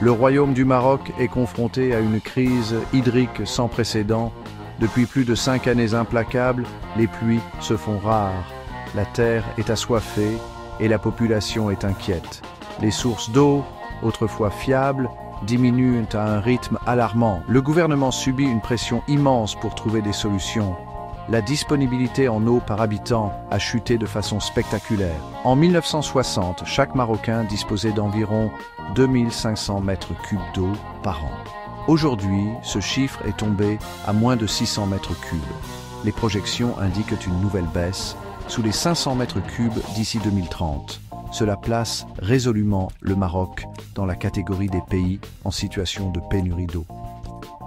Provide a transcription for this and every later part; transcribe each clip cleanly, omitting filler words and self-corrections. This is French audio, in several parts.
Le royaume du Maroc est confronté à une crise hydrique sans précédent. Depuis plus de 5 années implacables, les pluies se font rares. La terre est assoiffée et la population est inquiète. Les sources d'eau, autrefois fiables, diminuent à un rythme alarmant. Le gouvernement subit une pression immense pour trouver des solutions. La disponibilité en eau par habitant a chuté de façon spectaculaire. En 1960, chaque Marocain disposait d'environ 2500 mètres cubes d'eau par an. Aujourd'hui, ce chiffre est tombé à moins de 600 mètres cubes. Les projections indiquent une nouvelle baisse, sous les 500 mètres cubes d'ici 2030. Cela place résolument le Maroc dans la catégorie des pays en situation de pénurie d'eau.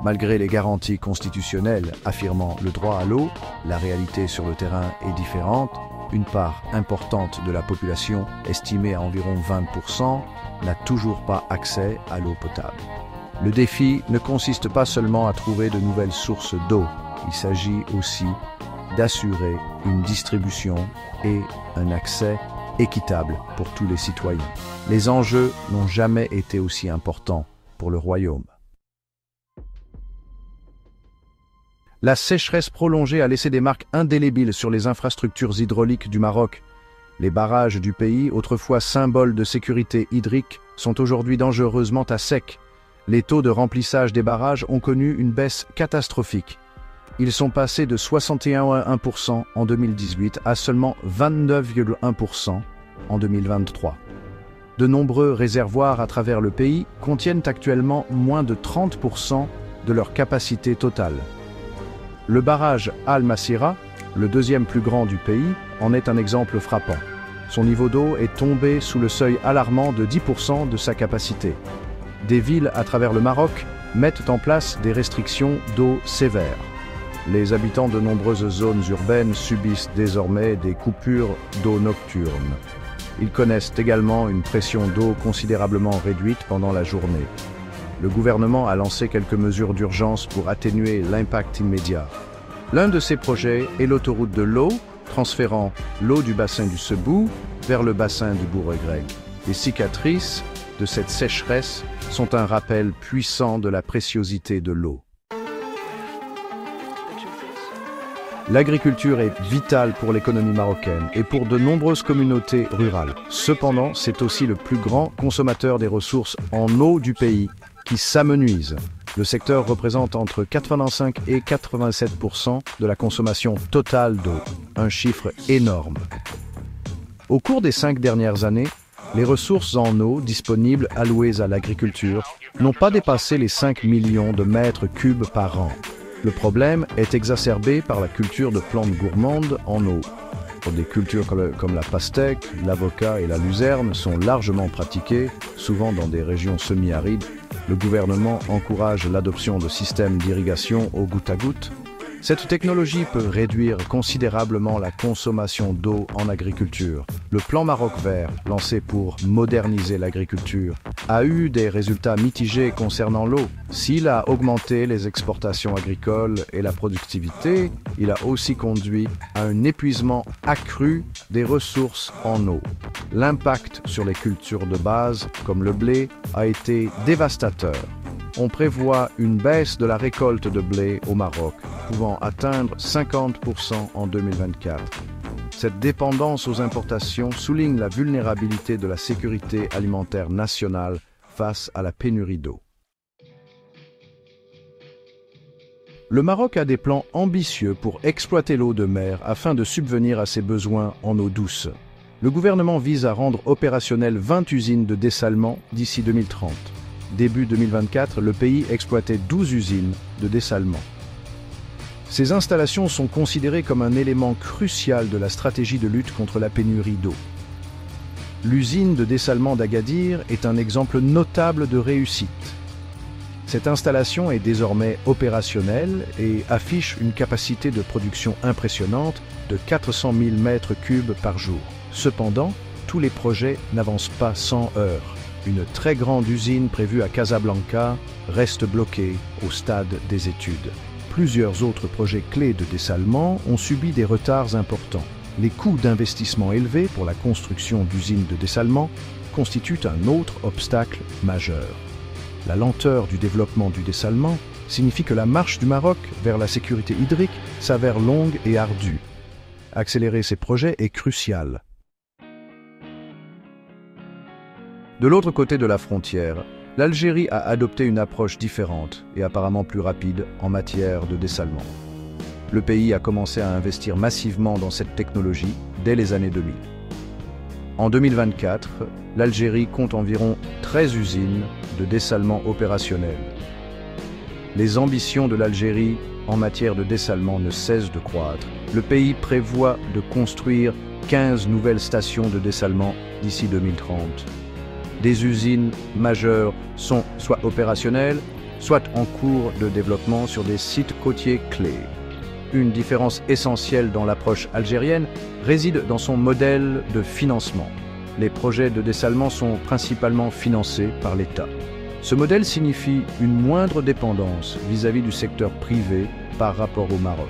Malgré les garanties constitutionnelles affirmant le droit à l'eau, la réalité sur le terrain est différente. Une part importante de la population, estimée à environ 20%, n'a toujours pas accès à l'eau potable. Le défi ne consiste pas seulement à trouver de nouvelles sources d'eau, il s'agit aussi d'assurer une distribution et un accès équitable pour tous les citoyens. Les enjeux n'ont jamais été aussi importants pour le royaume. La sécheresse prolongée a laissé des marques indélébiles sur les infrastructures hydrauliques du Maroc. Les barrages du pays, autrefois symboles de sécurité hydrique, sont aujourd'hui dangereusement à sec. Les taux de remplissage des barrages ont connu une baisse catastrophique. Ils sont passés de 61,1% en 2018 à seulement 29,1% en 2023. De nombreux réservoirs à travers le pays contiennent actuellement moins de 30% de leur capacité totale. Le barrage Al-Masira, le deuxième plus grand du pays, en est un exemple frappant. Son niveau d'eau est tombé sous le seuil alarmant de 10% de sa capacité. Des villes à travers le Maroc mettent en place des restrictions d'eau sévères. Les habitants de nombreuses zones urbaines subissent désormais des coupures d'eau nocturnes. Ils connaissent également une pression d'eau considérablement réduite pendant la journée. Le gouvernement a lancé quelques mesures d'urgence pour atténuer l'impact immédiat. L'un de ces projets est l'autoroute de l'eau, transférant l'eau du bassin du Sebou vers le bassin du Bourg-Grec. Les cicatrices de cette sécheresse sont un rappel puissant de la préciosité de l'eau. L'agriculture est vitale pour l'économie marocaine et pour de nombreuses communautés rurales. Cependant, c'est aussi le plus grand consommateur des ressources en eau du pays qui s'amenuise. Le secteur représente entre 85 et 87% de la consommation totale d'eau, un chiffre énorme. Au cours des 5 dernières années, les ressources en eau disponibles allouées à l'agriculture n'ont pas dépassé les 5 millions de mètres cubes par an. Le problème est exacerbé par la culture de plantes gourmandes en eau. Des cultures comme la pastèque, l'avocat et la luzerne sont largement pratiquées, souvent dans des régions semi-arides. Le gouvernement encourage l'adoption de systèmes d'irrigation au goutte à goutte. Cette technologie peut réduire considérablement la consommation d'eau en agriculture. Le plan Maroc vert, lancé pour moderniser l'agriculture, a eu des résultats mitigés concernant l'eau. S'il a augmenté les exportations agricoles et la productivité, il a aussi conduit à un épuisement accru des ressources en eau. L'impact sur les cultures de base, comme le blé, a été dévastateur. On prévoit une baisse de la récolte de blé au Maroc, pouvant atteindre 50% en 2024. Cette dépendance aux importations souligne la vulnérabilité de la sécurité alimentaire nationale face à la pénurie d'eau. Le Maroc a des plans ambitieux pour exploiter l'eau de mer afin de subvenir à ses besoins en eau douce. Le gouvernement vise à rendre opérationnelles 20 usines de dessalement d'ici 2030. Début 2024, le pays exploitait 12 usines de dessalement. Ces installations sont considérées comme un élément crucial de la stratégie de lutte contre la pénurie d'eau. L'usine de dessalement d'Agadir est un exemple notable de réussite. Cette installation est désormais opérationnelle et affiche une capacité de production impressionnante de 400 000 mètres cubes par jour. Cependant, tous les projets n'avancent pas sans heurts. Une très grande usine prévue à Casablanca reste bloquée au stade des études. Plusieurs autres projets clés de dessalement ont subi des retards importants. Les coûts d'investissement élevés pour la construction d'usines de dessalement constituent un autre obstacle majeur. La lenteur du développement du dessalement signifie que la marche du Maroc vers la sécurité hydrique s'avère longue et ardue. Accélérer ces projets est crucial. De l'autre côté de la frontière, l'Algérie a adopté une approche différente et apparemment plus rapide en matière de dessalement. Le pays a commencé à investir massivement dans cette technologie dès les années 2000. En 2024, l'Algérie compte environ 13 usines de dessalement opérationnelles. Les ambitions de l'Algérie en matière de dessalement ne cessent de croître. Le pays prévoit de construire 15 nouvelles stations de dessalement d'ici 2030. Des usines majeures sont soit opérationnelles, soit en cours de développement sur des sites côtiers clés. Une différence essentielle dans l'approche algérienne réside dans son modèle de financement. Les projets de dessalement sont principalement financés par l'État. Ce modèle signifie une moindre dépendance vis-à-vis du secteur privé par rapport au Maroc.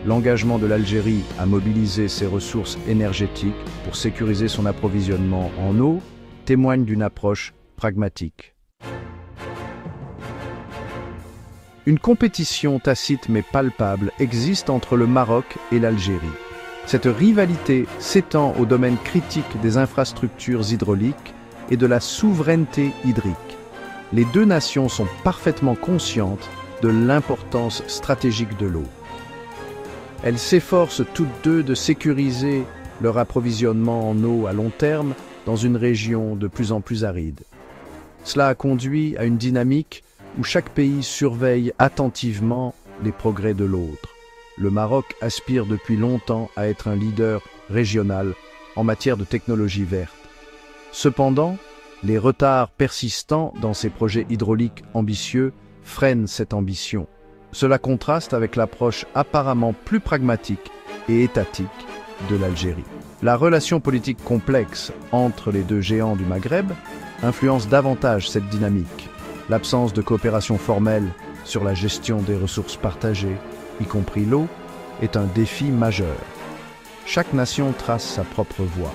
L'engagement de l'Algérie à mobiliser ses ressources énergétiques pour sécuriser son approvisionnement en eau témoigne d'une approche pragmatique. Une compétition tacite mais palpable existe entre le Maroc et l'Algérie. Cette rivalité s'étend au domaine critique des infrastructures hydrauliques et de la souveraineté hydrique. Les deux nations sont parfaitement conscientes de l'importance stratégique de l'eau. Elles s'efforcent toutes deux de sécuriser leur approvisionnement en eau à long terme dans une région de plus en plus aride. Cela a conduit à une dynamique où chaque pays surveille attentivement les progrès de l'autre. Le Maroc aspire depuis longtemps à être un leader régional en matière de technologie verte. Cependant, les retards persistants dans ces projets hydrauliques ambitieux freinent cette ambition. Cela contraste avec l'approche apparemment plus pragmatique et étatique de l'Algérie. La relation politique complexe entre les deux géants du Maghreb influence davantage cette dynamique. L'absence de coopération formelle sur la gestion des ressources partagées, y compris l'eau, est un défi majeur. Chaque nation trace sa propre voie,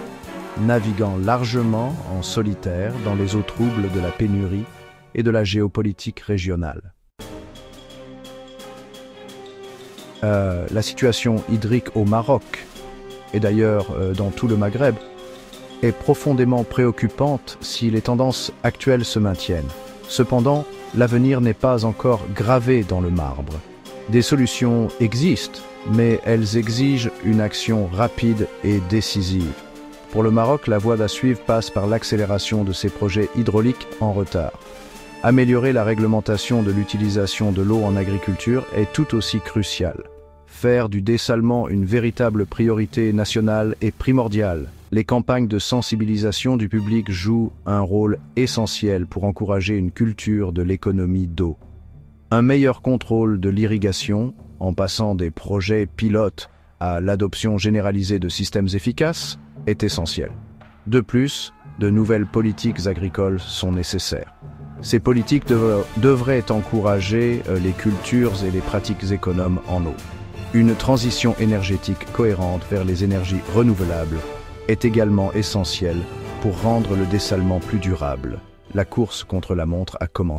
naviguant largement en solitaire dans les eaux troubles de la pénurie et de la géopolitique régionale. La situation hydrique au Maroc, et d'ailleurs dans tout le Maghreb, est profondément préoccupante si les tendances actuelles se maintiennent. Cependant, l'avenir n'est pas encore gravé dans le marbre. Des solutions existent, mais elles exigent une action rapide et décisive. Pour le Maroc, la voie à suivre passe par l'accélération de ces projets hydrauliques en retard. Améliorer la réglementation de l'utilisation de l'eau en agriculture est tout aussi crucial. Faire du dessalement une véritable priorité nationale est primordial. Les campagnes de sensibilisation du public jouent un rôle essentiel pour encourager une culture de l'économie d'eau. Un meilleur contrôle de l'irrigation, en passant des projets pilotes à l'adoption généralisée de systèmes efficaces, est essentiel. De plus, de nouvelles politiques agricoles sont nécessaires. Ces politiques devraient encourager les cultures et les pratiques économes en eau. Une transition énergétique cohérente vers les énergies renouvelables est également essentielle pour rendre le dessalement plus durable. La course contre la montre a commencé.